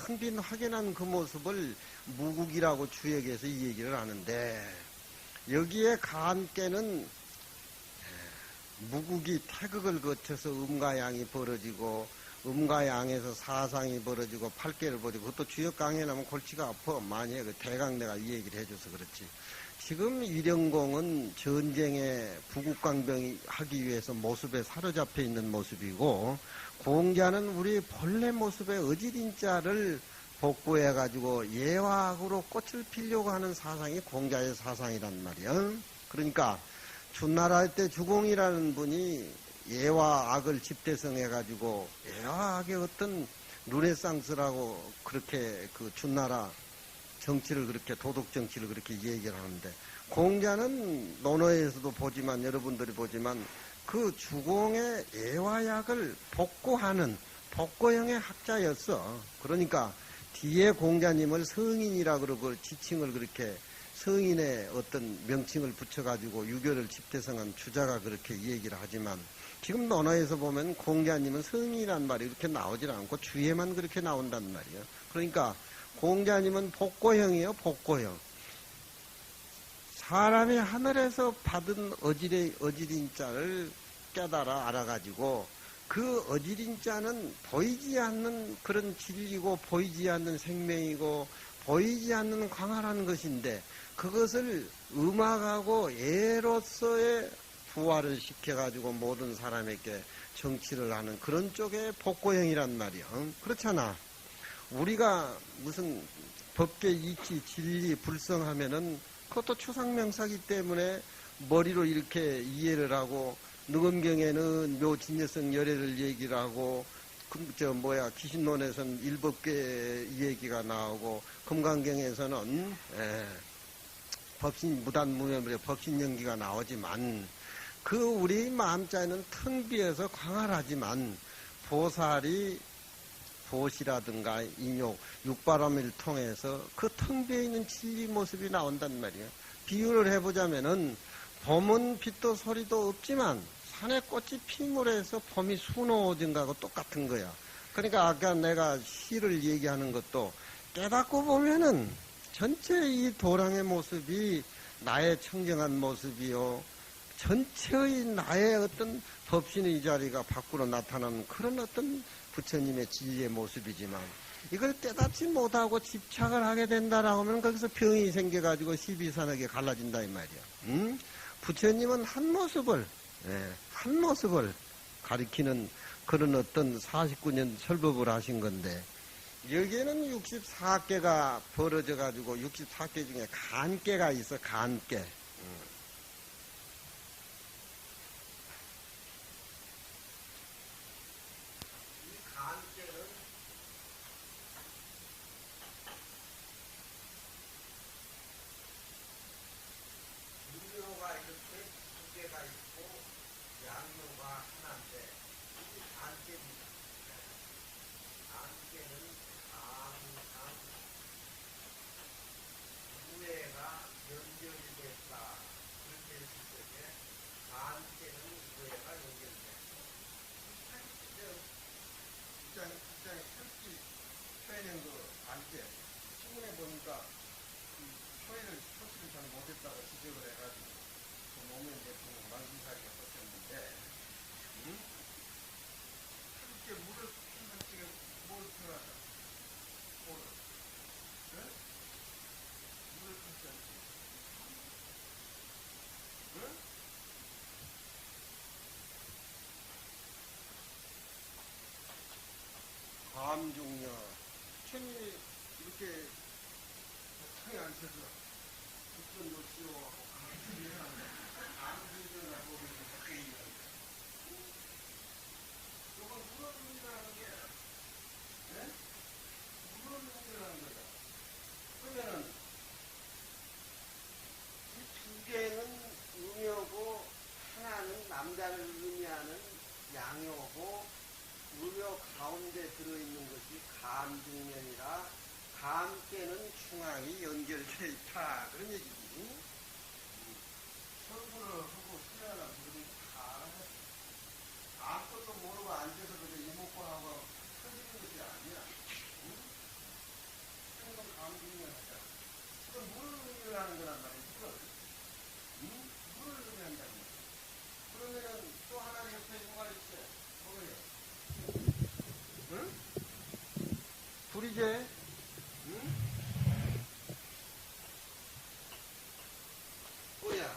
텅 빈 확연한 그 모습을 무국이라고 주역에서 이 얘기를 하는데 여기에 간께는 무국이 태극을 거쳐서 음가양이 벌어지고 음가양에서 사상이 벌어지고 8개를 벌어지고 그것도 주역 강에 나면 골치가 아파. 만약에 그 대강 내가 이 얘기를 해줘서 그렇지. 지금 위령공은 전쟁에 부국강병이 하기 위해서 모습에 사로잡혀 있는 모습이고 공자는 우리 본래 모습의 어지린자를 복구해가지고 예화학으로 꽃을 피려고 하는 사상이 공자의 사상이란 말이야. 그러니까 준나라 때 주공이라는 분이 예화학을 집대성해가지고 예화학의 어떤 르네상스라고 그렇게 그 준나라 정치를 그렇게 도덕 정치를 그렇게 얘기를 하는데 공자는 논어에서도 보지만 여러분들이 보지만 그 주공의 예화학을 복구하는 복고형의 학자였어. 그러니까 뒤에 공자님을 성인이라 그러고 지칭을 그렇게 성인의 어떤 명칭을 붙여가지고 유교를 집대성한 주자가 그렇게 얘기를 하지만 지금 논어에서 보면 공자님은 성인이란 말이 이렇게 나오질 않고 주에만 그렇게 나온단 말이에요. 그러니까 공자님은 복고형이에요. 복고형. 사람이 하늘에서 받은 어지린 자를 깨달아 알아가지고 그 어지린 자는 보이지 않는 그런 진리고 보이지 않는 생명이고 보이지 않는 광활한 것인데 그것을 음악하고 예로서의 부활을 시켜가지고 모든 사람에게 정치를 하는 그런 쪽의 복고형이란 말이야. 그렇잖아. 우리가 무슨 법계 이치 진리 불성하면은 그것도 추상명사기 때문에 머리로 이렇게 이해를 하고 느금경에는 묘진여성 열애를 얘기를 하고, 기신론에서는 일법계 얘기가 나오고, 금강경에서는, 법신, 무단무명의 법신연기가 나오지만, 우리 마음자에는 텅 비어서 광활하지만, 보살이 보시라든가 인욕, 육바람을 통해서 그 텅 비어있는 진리 모습이 나온단 말이에요. 비유를 해보자면은, 봄은 빛도 소리도 없지만, 산에 꽃이 피물에서 봄이 수놓아진 거하고 똑같은 거야. 그러니까 아까 내가 시를 얘기하는 것도 깨닫고 보면은 전체 이 도랑의 모습이 나의 청정한 모습이요. 전체의 나의 어떤 법신의 자리가 밖으로 나타나는 그런 어떤 부처님의 진리의 모습이지만 이걸 깨닫지 못하고 집착을 하게 된다라고 하면 거기서 병이 생겨가지고 십이산하게 갈라진다 이 말이야. 부처님은 한 모습을 가리키는 그런 어떤 49년 설법을 하신 건데 여기에는 64개가 벌어져 가지고 64개 중에 간개가 있어. 간개. 감중녀 천이 이렇게 창에 앉혀서 국전 놓시오 감중녀라고 이렇게 적혀 있는 이건 물어줍니다라는 게 물어줍니다라는 거죠. 그러면은 이 두 개는 음요고 하나는 남자를 의미하는 양요고 음요 가운데 들어있는 것이 감중면이라 감께는 중앙이 연결되어 있다. 그런 얘기지. 설구를 하고 수련을 부르면 다 알아서 아무것도 모르고 앉아서 그저 이목구하고 터지는 것이 아니야. 그건 감중면 하잖아. 그건 물을 의미하는 거란 말이야. 물을 의미한다는 거야. 그러면은 또 하나 옆에 뭐가 있어요? 뭐예요? 응? 불이지? 응? 뭐야?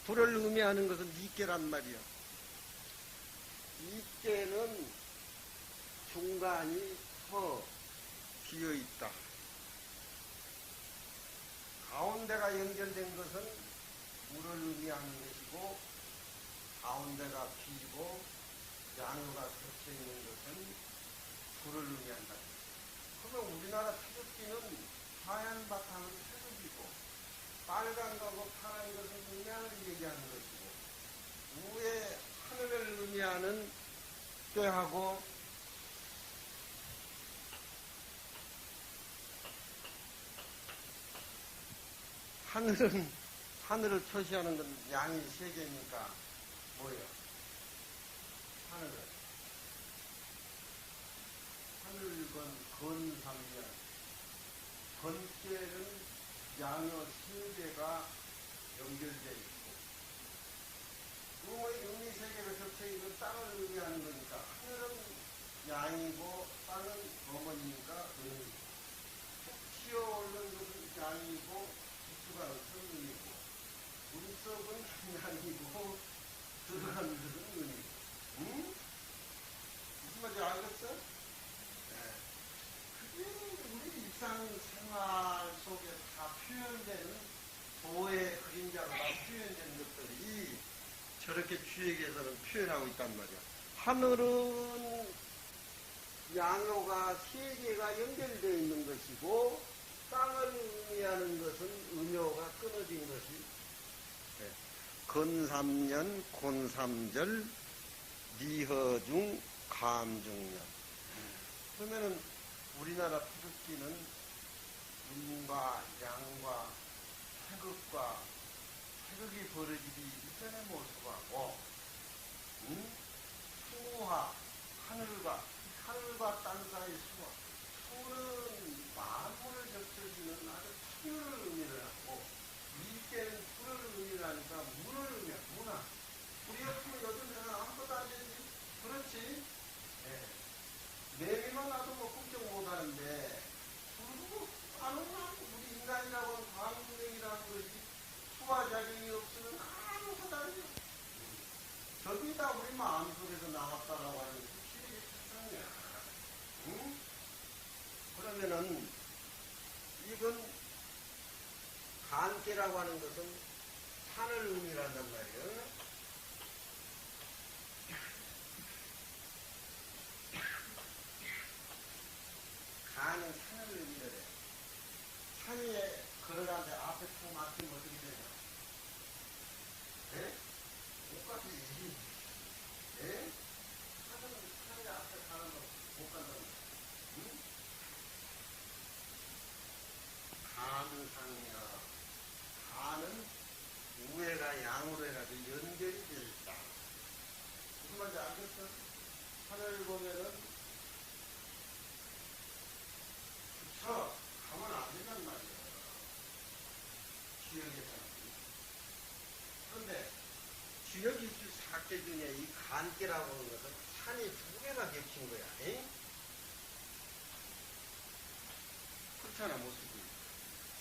불을 의미하는 것은 이깨란 말이야. 이깨는 중간이 비어있다. 가운데가 연결된 것은 물을 의미하는 것이고 가운데가 비고 양효가 겹쳐 있는 것은 불을 의미한다. 그러면 우리나라 태극기는 하얀 바탕은 태극이고 빨간 거고 파란 것은 음양을 얘기하는 것이고 위에 하늘을 의미하는 꾀하고 하늘을 표시하는 건 양이 세 개니까 뭐예요? 하늘건 건삼년 건죄는 양의 세 개가 연결되어 있고 음의 음이 세 개가 겹쳐 있는 땅을 의미하는 거니까 하늘은 양이고 땅은 어머니니까 음이고 튀어오르는 것은 양이고 기수가 성이고 물속은 양이고 들어가는 것은 음이고 응? 무슨 말인지 알겠어? 네. 그게 우리 일상생활 속에 다 표현되는 도의 그림자로 다 표현되는 것들이 저렇게 주역에서는 표현하고 있단 말이야. 하늘은 양요가 세 개가 연결되어 있는 것이고, 땅을 의미하는 것은 음요가 끊어진 것이, 네. 건삼년, 곤삼절, 니허중, 감중년. 그러면은 우리나라 태극기는 음과 양과 태극과 태극이 벌어지기 이전의 모습하고, 수화, 하늘과 땅 사이 수화. 수는 만물을 겹쳐주는 아주 풍요를 의미를 하고, 위때는 불을 의미를 하니까 문을 의미하고, 문화. 우리 옆으로 요즘 내가 아무것도 안 되지. 그렇지? 네. 내비만 놔도 뭐 걱정 못 하는데, 불도 안 오나? 우리 인간이라고 하는 광분명이라는 것이 수화작용이 없으면 아무것도 안 돼. 저기 다 우리 마음속에서 나왔다라고 하는 실력이 세상이야. 응? 그러면은, 이건, 간계라고 하는 것은 산을 의미한단 말이에요. 간은 산을 의미를 해. 산이 걸어가는데 앞에 탁 막히면 어떻게 되냐? 예? 못 가지. 예? 산이 앞에 가는 거못 간다는 거야. 응? 간상이야. 간은 우회가 양으로 해가지고 연결이 되어 있다. 무슨 말인지 알겠어? 산을 보면은, 그쵸? 가면 안 된단 말이야. 주역에서는. 그런데, 주역 이수 사계 중에 이 간계라고 하는 것은 산이 두 개가 겹친 거야. 에? 그렇잖아, 모습이.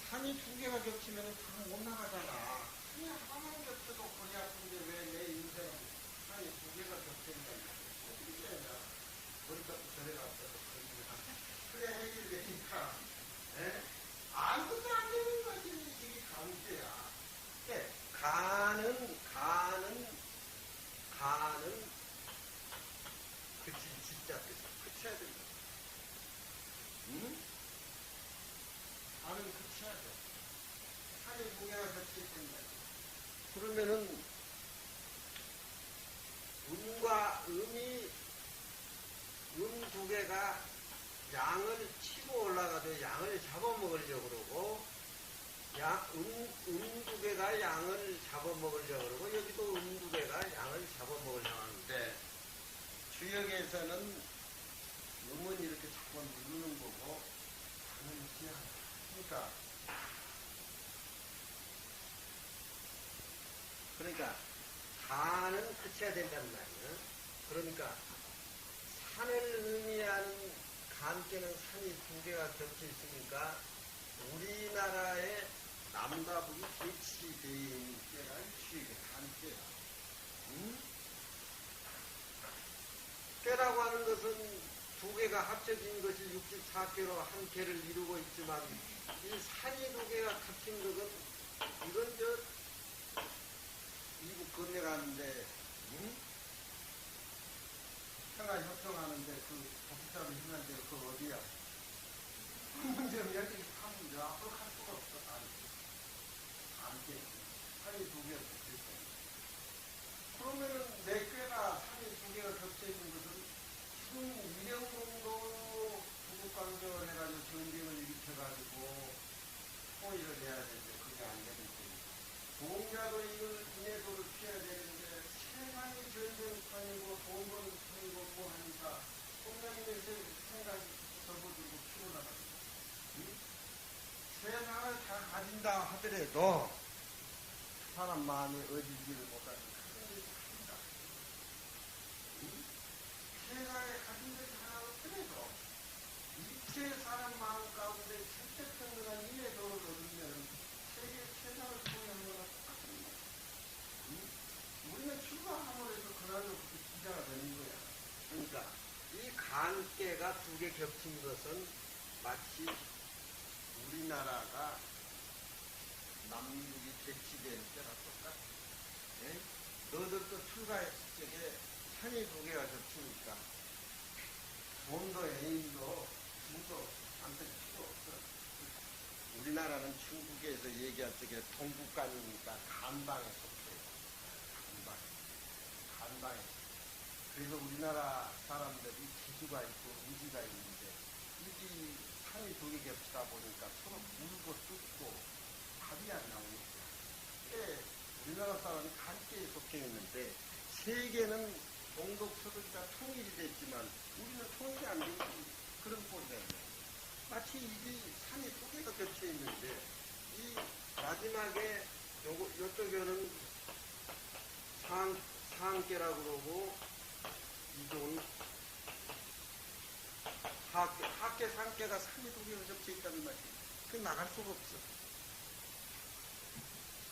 산이 두 개가 겹치면 다 못 나가잖아. 산이 하나만 겹쳐도 거리 아픈데 왜 내 인생은 산이 두 개가 겹쳐있냐. 어떻게 해야 되냐. 거리 깎고 저래 갔어도 그래 해결되니까. 예? 아무것도 안 되는 거지. 이게 관계야. 예. 간은, 그치, 진짜 뜻이 그쳐야 된다. 응? 간은 그쳐야 돼. 산이 두 개가 겹칠 텐데. 그러면은, 음과 음이, 음 두 개가 양을 치고 올라가도 양을 잡아먹으려고 그러고, 음 두 개가 양을 잡아먹으려고 그러고, 여기도 음 두 개가 양을 잡아먹으려고 하는데, 주역에서는 음은 이렇게 잡아 누르는 거고, 간은 그냥, 그러니까, 간은 그쳐야 된단 말이에요. 그러니까, 산을 의미하는 간계는 산이 두 개가 겹쳐 있으니까 우리나라의 남과 북이 대치되어 있는 때가 주역의 간계야. 응? 꾀라고 하는 것은 두 개가 합쳐진 것이 64꾀로 한 꾀를 이루고 있지만 이 산이 두 개가 합친 것은 이건 이북 건너가는데 응? 평화협정하는데 그 독립자를 했는데 그 어디야? 한 문제는 여기 한 문제 앞으로 갈 수가 없어. 안돼. 산이 두 개가 겹쳐있어. 그러면은 내 꾀나 산이 두 개가 겹쳐있는 것은 지금 위령공도 부국강정을 해가지고 전쟁을 일으켜가지고 통일을 해야 되는데 그게 안 되는 거예요. 공자도 이걸 인해도를 피해야 되는데 세상이 전쟁판이고 돈 버는 판이고 뭐 하니까 공자님의 생각이 접어들고 피곤하다. 응? 세상을 다 가진다 하더라도 사람 마음이 어디지를 못하는 그런 일이 갑니다. 응? 세상에 가진 것이 하나 없더라도 일체 사람 마음 가운데 절대평등한 인해도를 얻으면 세상을 통일하는 거랑 똑같습니다. 응? 우리는 출가함으로 해서 그날로부터 기자가 되는 거야. 그러니까 이 간계가 두 개 겹친 것은 마치 우리나라가 남북이 대치될 때랑 똑같아. 예? 너들도 출가했을 적에 산이 두 개가 겹치니까 돈도 애인도 중도 아무튼 필요 없어. 우리나라는 중국에서 얘기할 적에 동국간이니까 간방에 속해요. 간방에. 그래서 우리나라 사람들이 지주가 있고 우지가 있는데 이게 산이 두 개 겹치다 보니까 서로 물고 뜯고 답이 안 나오니까 우리나라 사람이 간계에 속해 있는데 세계는 동독 서독이다 통일이 됐지만 우리는 통일이 안 되는 그런 꼴이다. 마치 이게 산이 두 개가 겹쳐 있는데 이 마지막에 요쪽에는 상계라고 그러고 이쪽은 하계 상계가 산이 두 개가 겹쳐 있다는 말이에요. 그 나갈 수가 없어.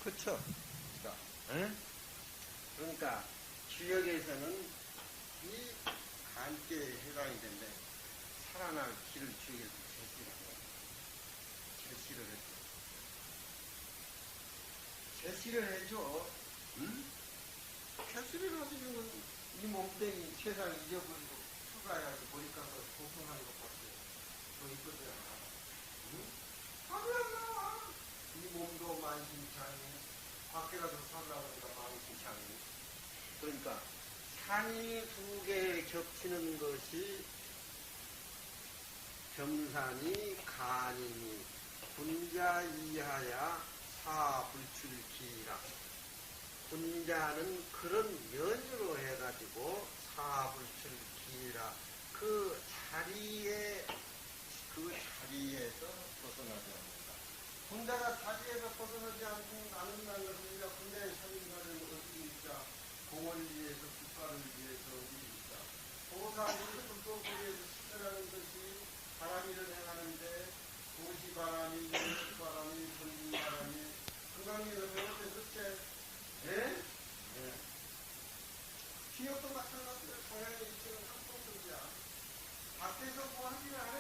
그쵸? 그러니까 주역에서는 이 간계에 해당이 되는데 살아날 길을 주역에서 제시를 해줘. 응? 제시를 하시면 이 몸뚱이 세상 잊어버리고 출가해야지 보니까 고통하는 것밖에 더 있거든. 응? 답이 안 나와. 이 몸도 만신창이 밖에라도 살라고 하니까 만신창이. 그러니까 산이 두 개 겹치는 것이 겸산이 간이니 군자 이하야 사불출기라. 군자는 그런 연유로 해가지고 사불출기라. 그 자리에서 벗어나지 않는다. 군자가 자리에서 벗어나지 않는다는 것은 우리가 군자의 삶이라는 어디 있자. 공을 위해서, 국가를 위해서 어디 있자. 보살이 불법을 시켜라는 것이 바람이를 행하는데 도시바람이, 바람이, 분바람이, 건강이를 배울 때 예? 기업도 마찬가지로 성향의 입장은 한쪽이야. 밖에서 구하지 않아.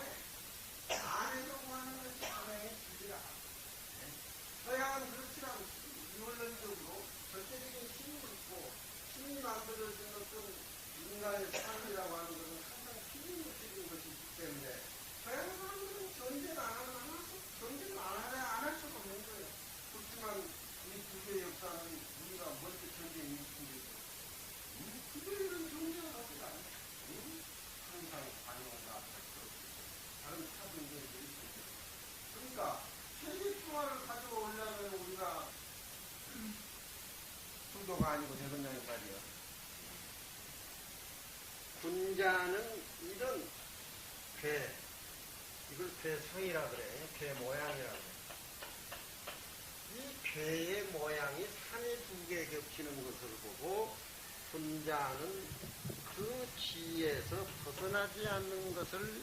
안에서 구하는 것이 성향의 길이야. 서양은 그렇지 않지. 유언론적으로 절대적인 힘이 있고 힘이 만들어진 어떤 인간의 삶이라고 하는 것은 항상 힘이 느껴진 것이 있기 때문에 서양 사람들은 전쟁 안 할 수가 없는 거예요. 그렇지만 우리 국의 역사는 우리가 먼저 전쟁이 있습니다. 그들은 전쟁을 하지 않아요. 항상 관용과 다른 타전쟁이 있습니다. 그러니까 세계 평화를 가져오려면 우리가 수도가 아니고 대선장이 말이야. 군자는 이런 이걸 배상이라 그래. 배 모양이라 그래. 이 배의 모양이 산이 두 개 겹치는 것을 보고 군자는 그 지에서 벗어나지 않는 것을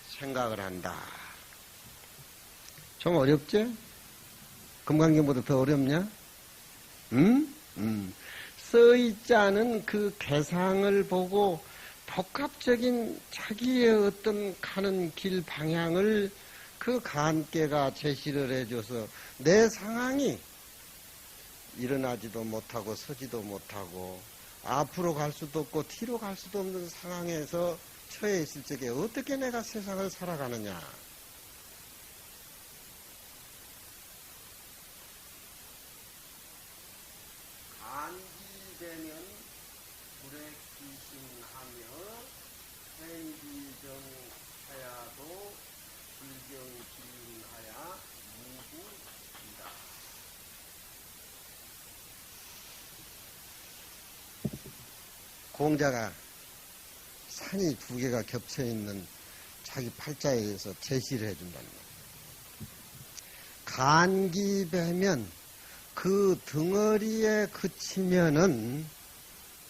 생각을 한다. 좀 어렵지? 금강경보다 더 어렵냐? 써있자는 그 개상을 보고 복합적인 자기의 어떤 가는 길 방향을 그 간계가 제시를 해줘서 내 상황이 일어나지도 못하고 서지도 못하고 앞으로 갈 수도 없고 뒤로 갈 수도 없는 상황에서 처해 있을 적에 어떻게 내가 세상을 살아가느냐. 간기되면 불에 기신하며 행기정하야도 불경기인하야 무구이다. 공자가 산이 두 개가 겹쳐있는 자기 팔자에 의해서 제시를 해준다는 거예요. 간기배면 그 덩어리에 그치면은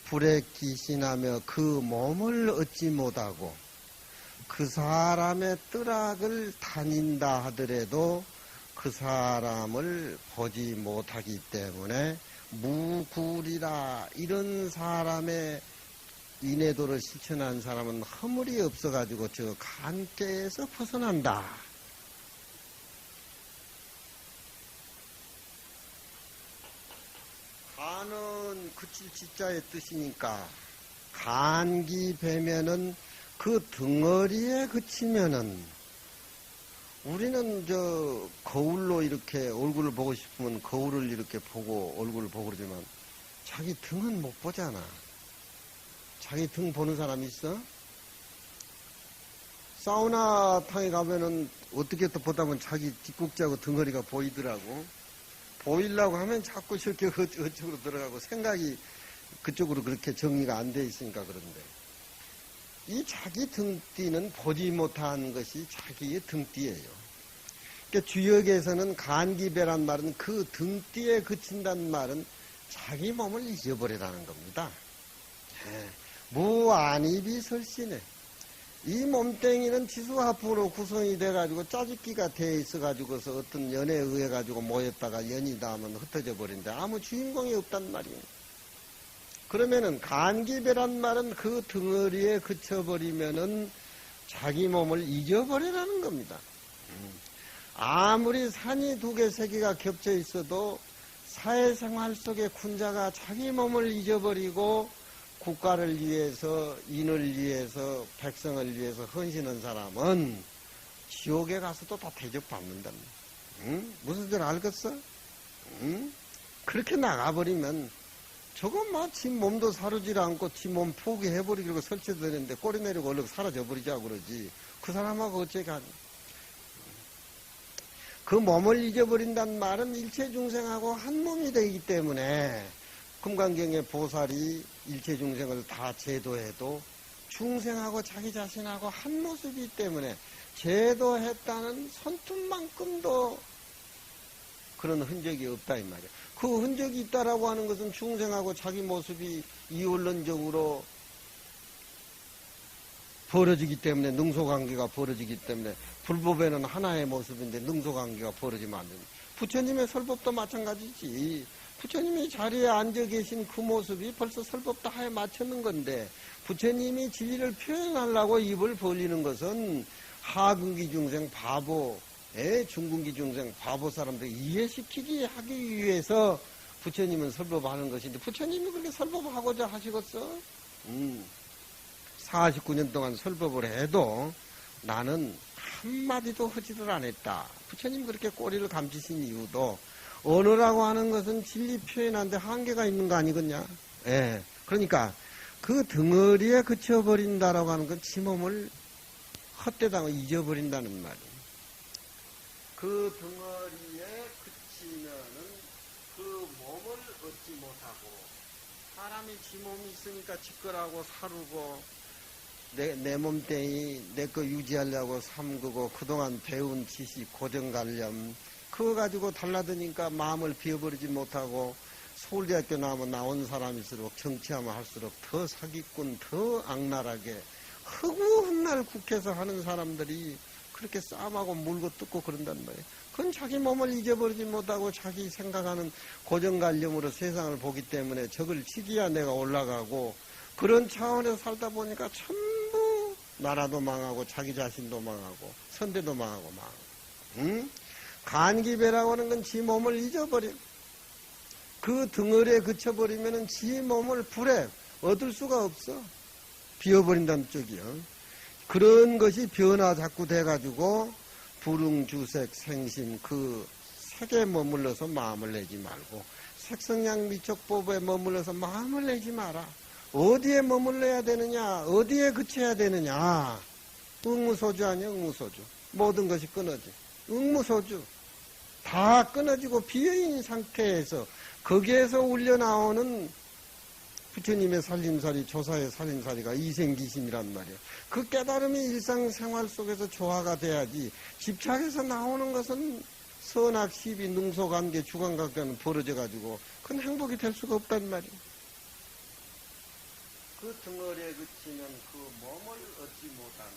불에 기신하며 그 몸을 얻지 못하고 그 사람의 뜨락을 다닌다 하더라도 그 사람을 보지 못하기 때문에 무굴이라. 이런 사람의 인해도를 실천한 사람은 허물이 없어가지고 저 간계에서 벗어난다. 간은 그칠 지자의 뜻이니까 간기 배면은 그 덩어리에 그치면은 우리는 거울로 이렇게 얼굴을 보고 싶으면 거울을 이렇게 보고 얼굴을 보고 그러지만 자기 등은 못 보잖아. 자기 등 보는 사람 있어? 사우나탕에 가면은 어떻게 또 보다 보면 자기 뒷꼭지하고 덩어리가 보이더라고. 보이려고 하면 자꾸 저렇게 그쪽으로 들어가고 생각이 그쪽으로 그렇게 정리가 안 돼 있으니까 그런데 이 자기 등띠는 보지 못한 것이 자기의 등띠예요. 그러니까 주역에서는 간기배란 말은 그 등띠에 그친다는 말은 자기 몸을 잊어버리라는 겁니다. 무안입이 설신해. 이 몸뚱이는 지수화풍으로 구성이 돼가지고 짜집기가 돼 있어가지고서 어떤 연에 의해가지고 모였다가 연이 닿으면 흩어져 버린데 아무 주인공이 없단 말이에요. 그러면은 간기배란 말은 그 덩어리에 그쳐버리면은 자기 몸을 잊어버리라는 겁니다. 아무리 산이 두 개, 세 개가 겹쳐 있어도 사회생활 속에 군자가 자기 몸을 잊어버리고 국가를 위해서, 인을 위해서, 백성을 위해서 헌신한 사람은 지옥에 가서도 다 대접받는답니다. 무슨 줄 알겠어? 그렇게 나가버리면 저건 지 몸도 사르질 않고 지 몸 포기해버리고 설치되는데 꼬리 내리고 얼른 사라져버리자고 그러지. 그 사람하고 어째 가니? 그 몸을 잊어버린다는 말은 일체 중생하고 한 몸이 되기 때문에 금강경의 보살이 일체 중생을 다 제도해도 중생하고 자기 자신하고 한 모습이기 때문에 제도했다는 손톱만큼도 그런 흔적이 없다 이 말이야. 그 흔적이 있다라고 하는 것은 중생하고 자기 모습이 이원론적으로 벌어지기 때문에 능소관계가 벌어지기 때문에 불법에는 하나의 모습인데 능소관계가 벌어지면 안 됩니다. 부처님의 설법도 마찬가지지. 부처님이 자리에 앉아 계신 그 모습이 벌써 설법도 하에 맞췄는 건데 부처님이 진리를 표현하려고 입을 벌리는 것은 하근기 중생 바보, 중근기 중생 바보 사람들 이해시키기 하기 위해서 부처님은 설법하는 것인데 부처님이 그렇게 설법하고자 하시겠어? 49년 동안 설법을 해도 나는 한마디도 허지를 안 했다. 부처님 그렇게 꼬리를 감추신 이유도 언어라고 하는 것은 진리 표현하는데 한계가 있는 거 아니겠냐? 그러니까 그 덩어리에 그쳐버린다라고 하는 건 지 몸을 헛되다고 잊어버린다는 말이에요. 그 덩어리에 그치면은 그 몸을 얻지 못하고 사람이 지 몸이 있으니까 지거라고 사르고 내 몸뚱이 내 거 유지하려고 삼그고 그동안 배운 지식 고정관념 그거 가지고 달라드니까 마음을 비워버리지 못하고 서울대학교 나온 사람일수록 정치하면 할수록 더 사기꾼 더 악랄하게 허구헌날 국회에서 하는 사람들이 그렇게 싸움하고 물고 뜯고 그런단 말이에요. 그건 자기 몸을 잊어버리지 못하고 자기 생각하는 고정관념으로 세상을 보기 때문에 적을 치기야 내가 올라가고 그런 차원에서 살다 보니까 전부 나라도 망하고 자기 자신도 망하고 선대도 망하고 망하고 간기배라고 하는 건 지 몸을 잊어버려. 그 덩어리에 그쳐버리면 지 몸을 불에 얻을 수가 없어. 비워버린다는 쪽이요. 그런 것이 변화 자꾸 돼가지고 불응주색 생심 그 색에 머물러서 마음을 내지 말고 색성양 미촉법에 머물러서 마음을 내지 마라. 어디에 머물러야 되느냐? 어디에 그쳐야 되느냐? 응무소주 아니야? 응무소주. 모든 것이 끊어져. 응무소주. 다 끊어지고 비어있는 상태에서 거기에서 울려나오는 부처님의 살림살이, 조사의 살림살이가 이생기심이란 말이에요. 그 깨달음이 일상생활 속에서 조화가 돼야지 집착해서 나오는 것은 선악, 시비, 능소관계, 주관관계는 벌어져가지고 그건 행복이 될 수가 없단 말이에요. 그 덩어리에 그치면 그 몸을 얻지 못하면